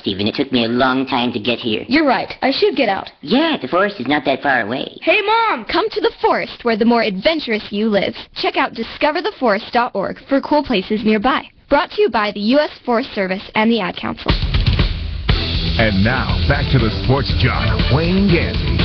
Stephen. It took me a long time to get here. You're right. I should get out. Yeah, the forest is not that far away. Hey, Mom! Come to the forest where the more adventurous you live. Check out discovertheforest.org for cool places nearby. Brought to you by the U.S. Forest Service and the Ad Council. And now, back to the sports jock, Wayne Gandy.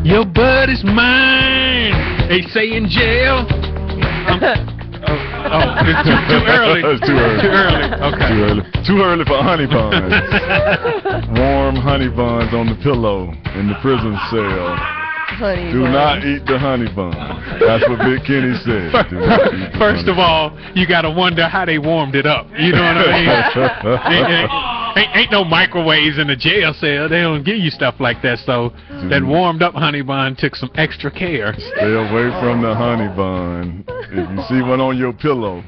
Your buddy's mine. They say in jail. It's too early. It's too early. Too early. Okay. Too early. Too early for honey buns. Warm honey buns on the pillow in the prison cell. Do not eat the honey bun. That's what Big Kenny said. First of all, you got to wonder how they warmed it up. You know what I mean? ain't no microwaves in the jail cell. They don't give you stuff like that. So that warmed up honey bun took some extra care. Stay away from the honey bun. If you see one on your pillow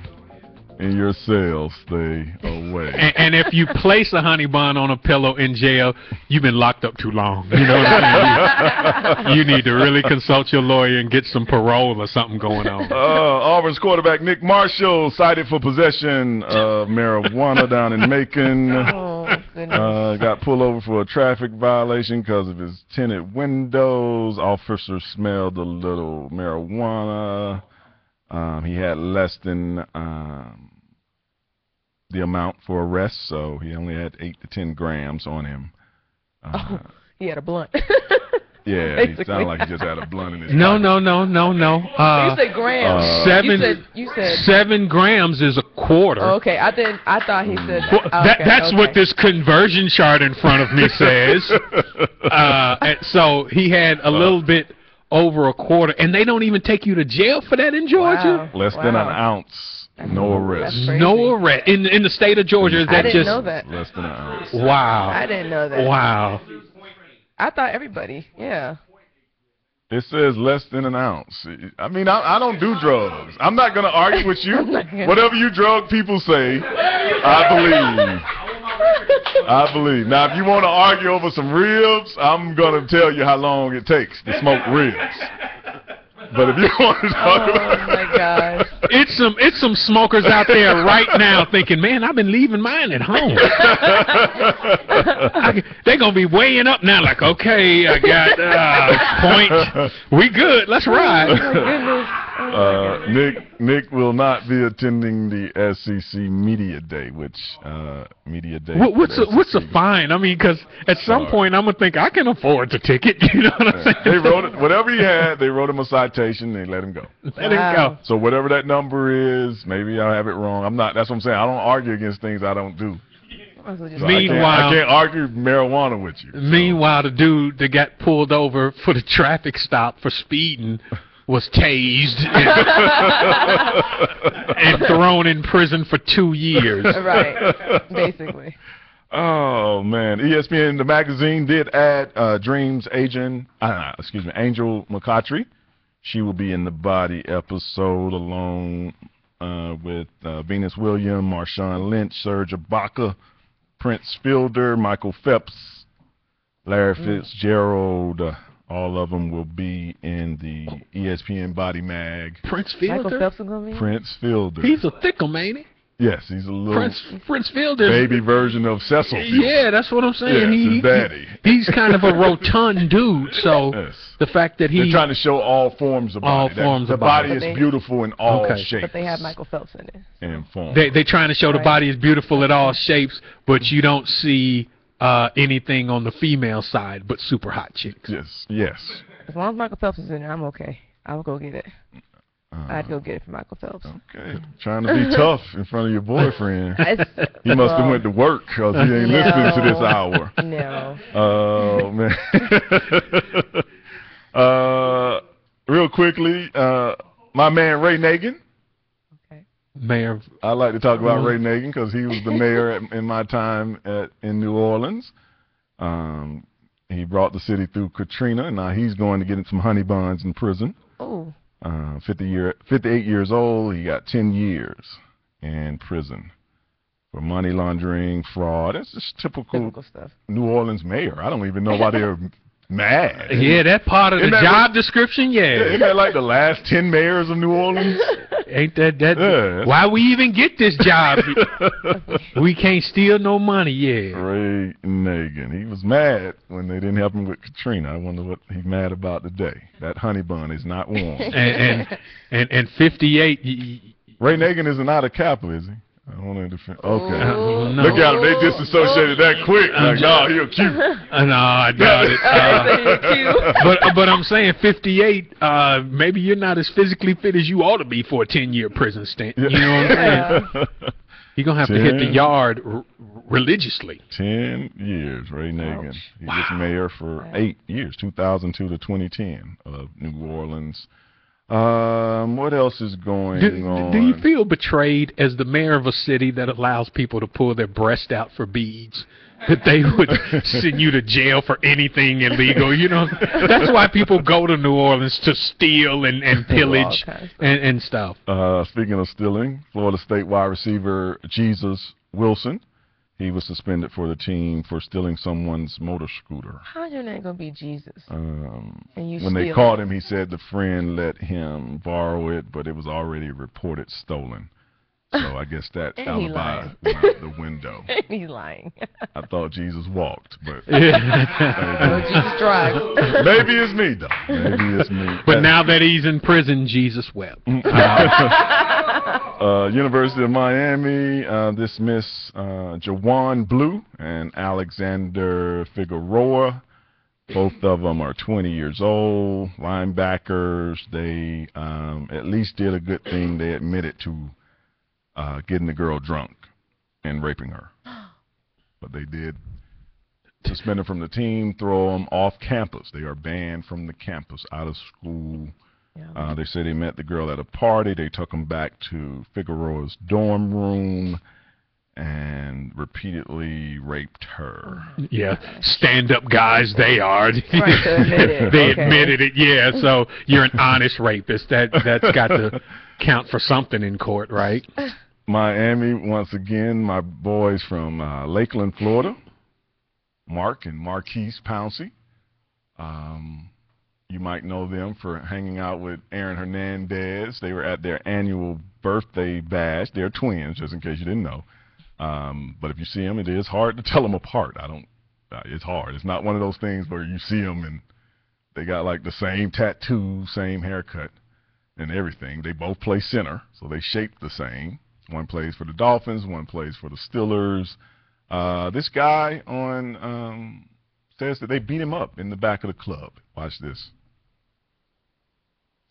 in your cell, stay away. And if you place a honey bun on a pillow in jail, you've been locked up too long. You know what I'm saying? You need to really consult your lawyer and get some parole or something going on. Auburn's quarterback Nick Marshall cited for possession of marijuana down in Macon. Got pulled over for a traffic violation because of his tinted windows. Officer smelled a little marijuana. He had less than the amount for arrest, so he only had 8 to 10 grams on him. He had a blunt. Yeah, Basically. he sounded like he just had a blunt in his No. You said grams. You said 7 grams is a quarter. Oh, okay, I thought he said That's what this conversion chart in front of me says. And so he had a little bit over a quarter, and they don't even take you to jail for that in Georgia? Less than an ounce. No arrest. No arrest. In the state of Georgia, is that I didn't know that. Less than an ounce. Wow. I didn't know that. Wow. I thought everybody, yeah. It says less than an ounce. I mean, I don't do drugs. I'm not going to argue with you. Whatever you drug people say, I believe. I believe. Now, if you want to argue over some ribs, I'm going to tell you how long it takes to smoke ribs. But if you want to talk about... Oh, my gosh. It's some smokers out there right now thinking, man, I've been leaving mine at home. They're going to be weighing up now like, okay, I got point. We good. Let's ride. Oh, my goodness. Nick will not be attending the SEC Media Day, which Media Day. What's a fine? I mean, because at some point I'm gonna think I can afford the ticket. You know what I'm saying? They wrote it. Whatever he had, they wrote him a citation. They let him go. Let him go. So whatever that number is, maybe I have it wrong. I'm not. That's what I'm saying. I don't argue against things I don't do. So Meanwhile, I can't argue marijuana with you. Meanwhile, the dude that got pulled over for the traffic stop for speeding was tased and thrown in prison for 2 years. Right, basically. Oh man, ESPN the magazine did add Dreams Angel McCoughtry. She will be in the Body episode along with Venus Williams, Marshawn Lynch, Serge Ibaka, Prince Fielder, Michael Phelps, Larry Fitzgerald. All of them will be in the ESPN Body Mag. Prince Fielder? Michael Phelps is going to be? Prince Fielder. He's a thick'em, ain't he? Yes, he's a little Prince Fielder. Baby version of Cecil Fielder. Yeah, that's what I'm saying. Yes, his daddy. He's kind of a rotund dude, so the fact that they're trying to show all forms of body. The body is beautiful in all shapes. But they have Michael Phelps in it. And form. They're trying to show the body is beautiful at all shapes, but you don't see anything on the female side but super hot chicks. Yes. As long as Michael Phelps is in there, I'm okay. I'll go get it. I'd go get it for Michael Phelps. Okay. Trying to be tough in front of your boyfriend. He must have went to work because he ain't listening to this hour. No. Oh, man. Real quickly, my man Ray Nagin. Mayor. I like to talk about Ray Nagin because he was the mayor in my time in New Orleans. He brought the city through Katrina, and now he's going to get in some honey buns in prison. Oh. 58 years old. He got 10 years in prison. for money laundering, fraud. That's just typical stuff. New Orleans mayor. I don't even know why they're mad. Yeah, that part of the job description, Isn't that like the last 10 mayors of New Orleans? Ain't that why we even get this job? We can't steal no money, Ray Nagin. He was mad when they didn't help him with Katrina. I wonder what he's mad about today. That honey bun is not warm. and 58. Ray Nagin isn't out of Kappa, is he? I don't want to defend. Okay. No. Look at him. They disassociated that quick. Like, no, he'll cute. No, I doubt it. But I'm saying 58, maybe you're not as physically fit as you ought to be for a 10-year prison stint. You know what I'm saying? You're going to have to hit the yard religiously. 10 years, Ray Nagin. He was mayor for 8 years, 2002 to 2010 of New Orleans. What else is going on? Do you feel betrayed as the mayor of a city that allows people to pull their breast out for beads? That they would send you to jail for anything illegal, you know? That's why people go to New Orleans, to steal and pillage and stuff. Speaking of stealing, Florida State wide receiver Jesus Wilson, he was suspended for the team for stealing someone's motor scooter. How's your name going to be Jesus? When they caught him, he said the friend let him borrow it, but it was already reported stolen. So I guess that alibi went out the window. He's lying. I thought Jesus walked, but Jesus tried. Maybe it's me, though. Maybe it's me. But now that he's in prison, Jesus wept. University of Miami dismissed Jawan Blue and Alexander Figueroa. Both of them are 20 years old, linebackers. They at least did a good thing. They admitted to getting the girl drunk and raping her. But they did suspend her from the team, throw them off campus. They are banned from the campus, out of school. Yeah. They say they met the girl at a party. They took them back to Figueroa's dorm room and repeatedly raped her. Yeah, stand-up guys they are. Right, they admitted it, yeah, so you're an honest rapist. That's got to count for something in court, right? Miami, once again, my boys from Lakeland, Florida, Mark and Marquise Pouncey. You might know them for hanging out with Aaron Hernandez. They were at their annual birthday bash. They're twins, just in case you didn't know. But if you see them, it is hard to tell them apart. It's hard. It's not one of those things where you see them and they got like the same tattoo, same haircut, and everything. They both play center, so they shape the same. One plays for the Dolphins, one plays for the Steelers. This guy on says that they beat him up in the back of the club. Watch this.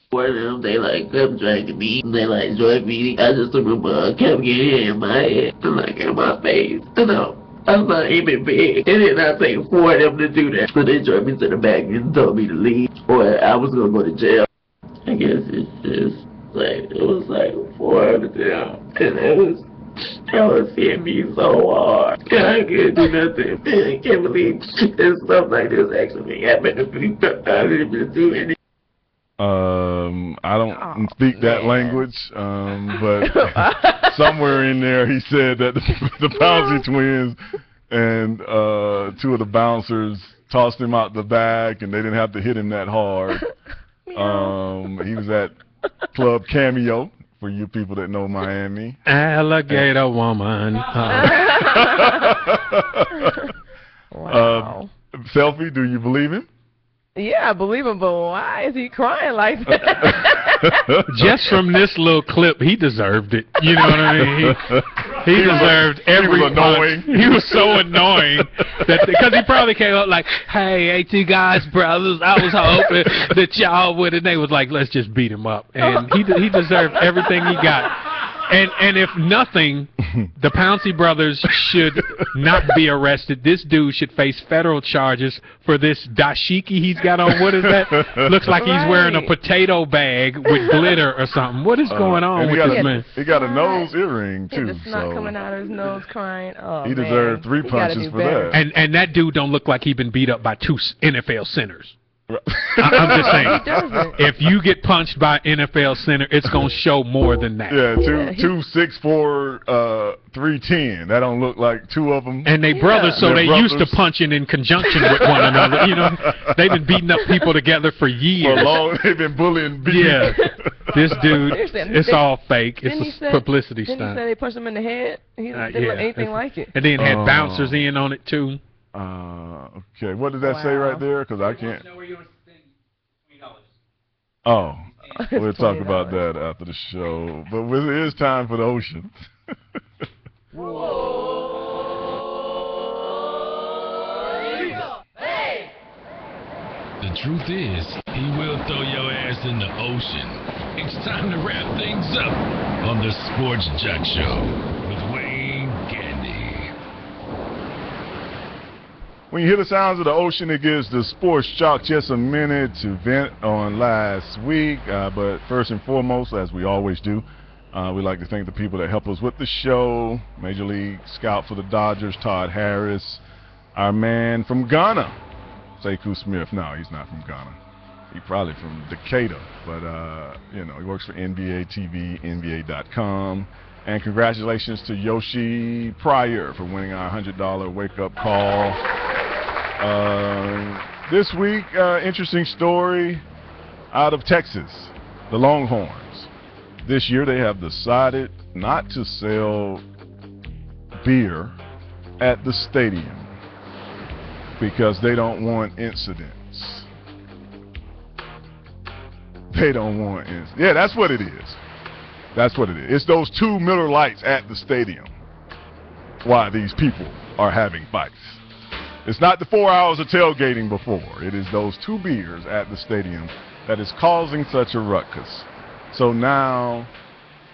One of them, they like kept dragging me. They like drug me. I just remember kept getting in my head and like in my face. I'm not even big. And then I think 4 of them to do that. So they drug me to the back and told me to leave, or I was gonna go to jail. I guess it's just like it was like 4 of them, and it was hitting me so hard. I couldn't do nothing. I can't believe that stuff like this actually happened to me. I didn't even do anything. I don't speak that language, but somewhere in there he said that the Pouncey twins and 2 of the bouncers tossed him out the back, and they didn't have to hit him that hard. He was at Club Cameo, for you people that know Miami. Alligator woman. Wow. Selfie, do you believe him? Yeah, I believe him, but why is he crying like that? Just from this little clip, he deserved it. You know what I mean? He deserved every punch. He was so annoying that because he probably came up like, "Hey, ain't you guys brothers? I was hoping that y'all would." And they was like, "Let's just beat him up." And he deserved everything he got. And if nothing, the Pouncey brothers should not be arrested. This dude should face federal charges for this dashiki he's got on. What is that? Looks like he's wearing a potato bag with glitter or something. What is going on with this man? He got a nose earring, too. The snot coming out of his nose crying. Oh, he deserved 3 punches for that. And that dude don't look like he's been beat up by 2 NFL centers. I'm just saying. He doesn't. If you get punched by NFL center, it's gonna show more than that. Yeah, 2'6", 310. That don't look like two of them. And they brothers, so They're they used to brothers. punching in conjunction with one another. You know, they've been beating up people together for For years. long, they've been bullying. Yeah, this dude, it's all fake. Didn't he It's say- a publicity Didn't he stunt. say they punched him in the head? He didn't Yeah, look anything it's- like it. And then had Oh. bouncers in on it too. Okay, what did that say Wow. right there? Because I can't. Oh, we'll talk about that after the show. But it is time for the ocean. The truth is, he will throw your ass in the ocean. It's time to wrap things up on the Sports Jock Show with Wayne Gandy. When you hear the sounds of the ocean, it gives the sports jock just a minute to vent on last week. But first and foremost, as we always do, we'd like to thank the people that help us with the show. Major League Scout for the Dodgers, Todd Harris. Our man from Ghana, Sekou Smith. No, he's not from Ghana. He's probably from Decatur. But, you know, he works for NBA TV, NBA.com. And congratulations to Yoshi Pryor for winning our $100 wake-up call. This week, interesting story out of Texas, the Longhorns. This year they have decided not to sell beer at the stadium because they don't want incidents. They don't want incidents. Yeah, that's what it is. That's what it is. It's those 2 Miller Lights at the stadium why these people are having fights. It's not the 4 hours of tailgating before. It is those 2 beers at the stadium that is causing such a ruckus. So now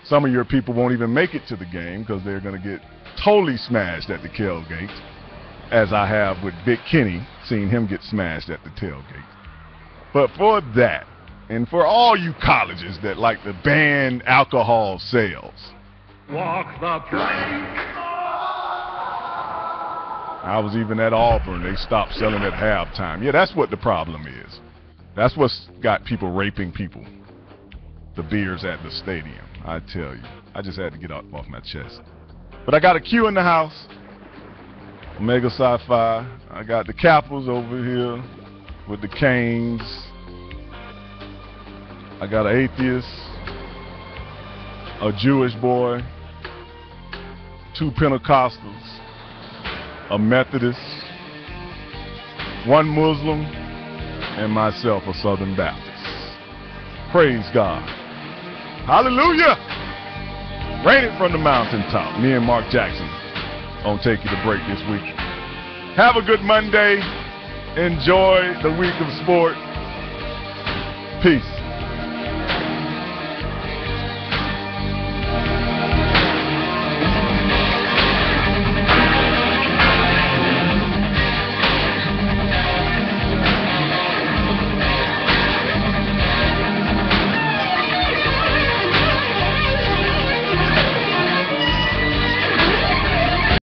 some of your people won't even make it to the game because they're going to get totally smashed at the tailgate, as I have with Big Kenny, seeing him get smashed at the tailgate. But for that, and for all you colleges that like to ban alcohol sales, Walk the plank. I was even at Auburn. They stopped selling at halftime. Yeah, that's what the problem is. That's what's got people raping people. The beers at the stadium, I tell you. I just had to get off my chest. But I got a Q in the house. Omega Sci-Fi. I got the Capitals over here with the Canes. I got an atheist, a Jewish boy, 2 Pentecostals, a Methodist, 1 Muslim, and myself, a Southern Baptist. Praise God. Hallelujah! Rain it from the mountaintop. Me and Mark Jackson gonna take you to break this week. Have a good Monday. Enjoy the week of sport. Peace.